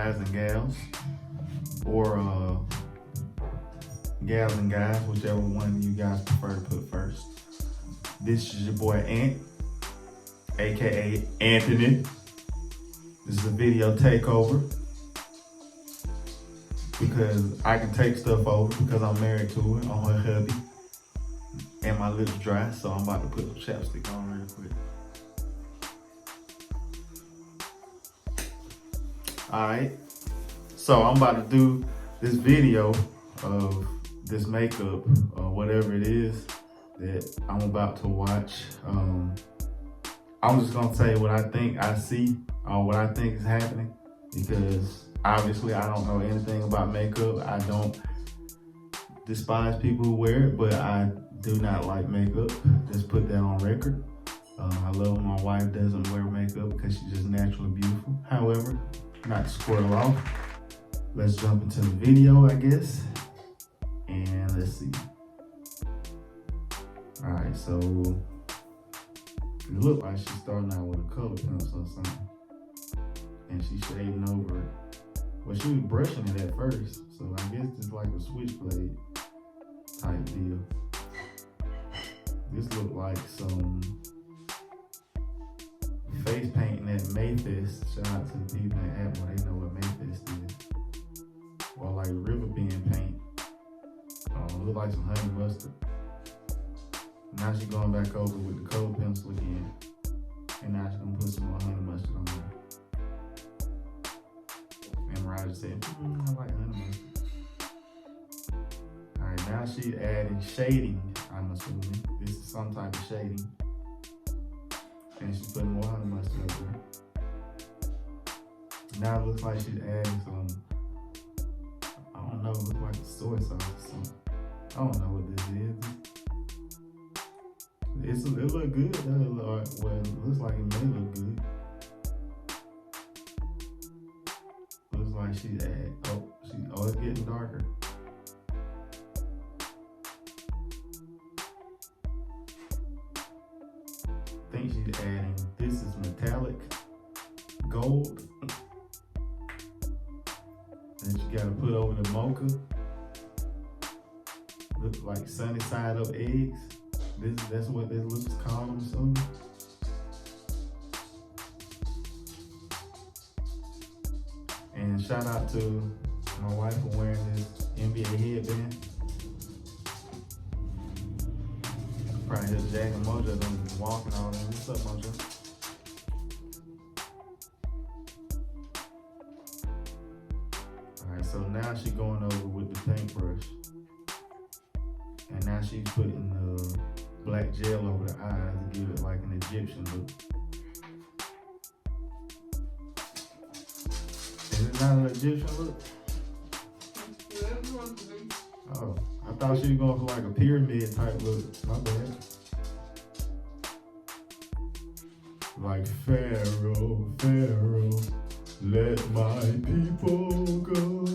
guys and gals, or gals and guys, whichever one you guys prefer to put first. This is your boy Ant, aka Anthony. This is a video takeover because I can take stuff over because I'm married to her, on her hubby, and my lips dry, so I'm about to put some chapstick on real quick. Alright, so I'm about to do this video of this makeup or whatever it is that I'm about to watch. I'm just gonna say what I think I see or what I think is happening, because obviously I don't know anything about makeup. I don't despise people who wear it, but I do not like makeup. Just put that on record. I love when my wife doesn't wear makeup because she's just naturally beautiful. However, not to squirrel off, let's jump into the video, I guess, and let's see. All right, so it looked like she's starting out with a color pencil or something, and she's shading over it. Well, she was brushing it at first, so I guess it's like a switchblade type deal. This looked like some face painting at Mayfest. Shout out to the people at Apple, they know what Mayfest is. Or like river bend paint. Look like some honey mustard. Now she's going back over with the color pencil again. And now she's gonna put some more honey mustard on there. And Marijiah said, I like honey mustard. Alright, now she's adding shading, I'm assuming. This is some type of shading. And she's putting more honey mustard up there. Now it looks like she's adding some, I don't know, it looks like a soy sauce or something. I don't know what this is. It look good. Well, it looks like it may look good. Looks like she's adding, oh, it's getting darker. I think she's adding, this is metallic gold. And you gotta put over the mocha. Look like sunny side up eggs. That's what this looks called, I'm assuming. And shout out to my wife for wearing this NBA headband. Probably hear Jack and Mojo them walking on there. What's up, Mojo? Alright, so now she's going over with the paintbrush. And now she's putting the black gel over the eyes to give it like an Egyptian look. Is it not an Egyptian look? Oh, I thought she was going for like a pyramid type look. My bad. Like Pharaoh, Pharaoh, let my people go.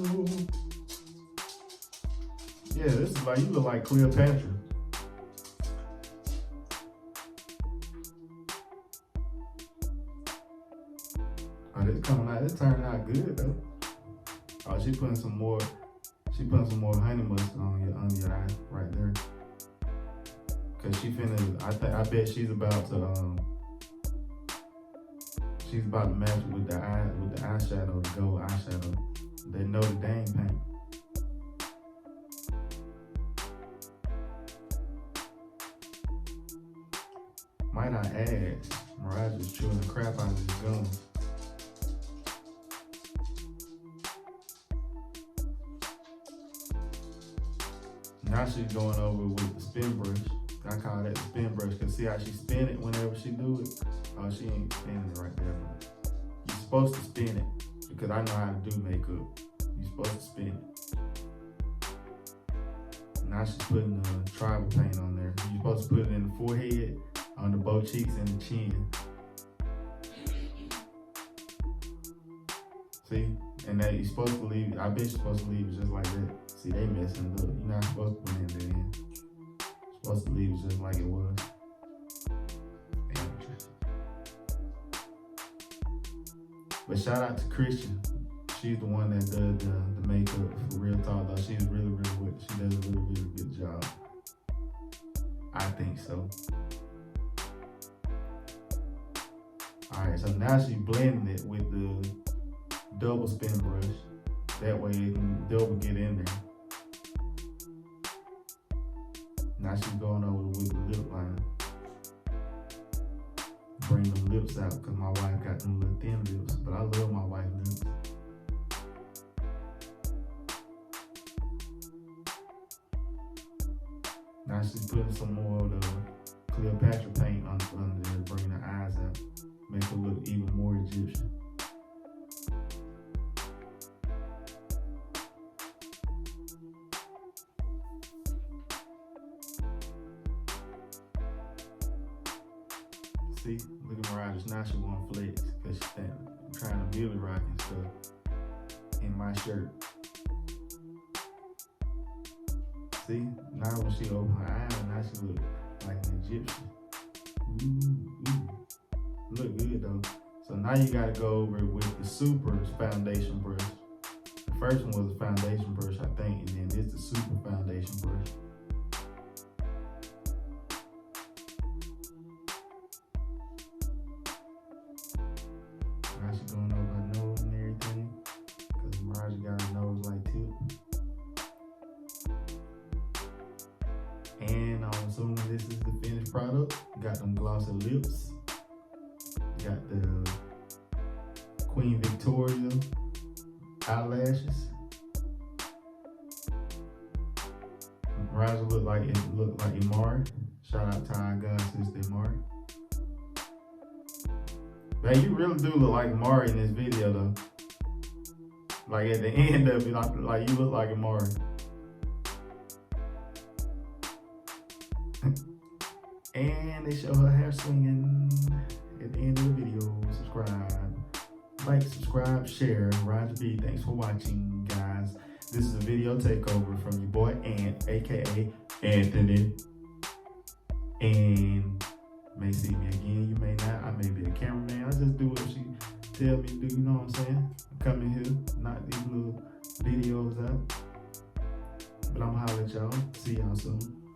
Yeah, this is like, you look like Cleopatra. Oh, this coming out, this turning out good though. Oh, she putting some more honey mustard on your eye right there. Cause she finna, I bet she's about to match it with the eyeshadow, the gold eyeshadow. They Notre Dame paint. Might I add, Marijiah is chewing the crap out of his gum. Now she's going over with the spin brush. I call that the spin brush, because see how she spin it whenever she do it? Oh, she ain't spinning it right there, but you're supposed to spin it, because I know how to do makeup. You're supposed to spin it. Now she's putting the tribal paint on there. You're supposed to put it in the forehead, on the both cheeks, and the chin. See? And that you're supposed to leave, I bet you're supposed to leave it just like that. See, they messing it up. You're not supposed to put that in. You're supposed to leave it just like it was. But shout out to Christian. she's the one that does the makeup for real talk though. She's really good. She does a really good job. I think so. Alright, so now she's blending it with the double spin brush. That way it can double get in there. Now she's going over with the lip liner. Bring the lips out because my wife got them little thin lips, but I love my wife's lips. Now she's putting some more of the Cleopatra paint under there, bring the eyes out, make her look even more Egyptian. See, look at Marijiah. Now she want to flex because she's trying to Billy rock and stuff in my shirt. See, now when she open her eyes, now she look like an Egyptian. Ooh. Look good though. So now you gotta go over it with the Super foundation brush. The first one was a foundation brush, I think, and then this is the Super foundation brush. Now she's going over her nose and everything, because Marijiah got her nose like tip. And I'm assuming this is the finished product. Got them glossy lips. Got the Queen Victoria eyelashes. Marijiah looked like Imari. Shout out to our god sister Imari. Man, you really do look like Imari in this video though. Like at the end of it, like you look like Imari. And they show her hair swinging at the end of the video. Subscribe, like, subscribe, share. Roger B, thanks for watching, guys. This is a video takeover from your boy Ant, aka Anthony. And you may see me again, you may not. I may be the cameraman. I just do what she tell me to do, you know what I'm saying? I come in here, knock these little videos out. But I'm gonna holler at y'all. See y'all soon.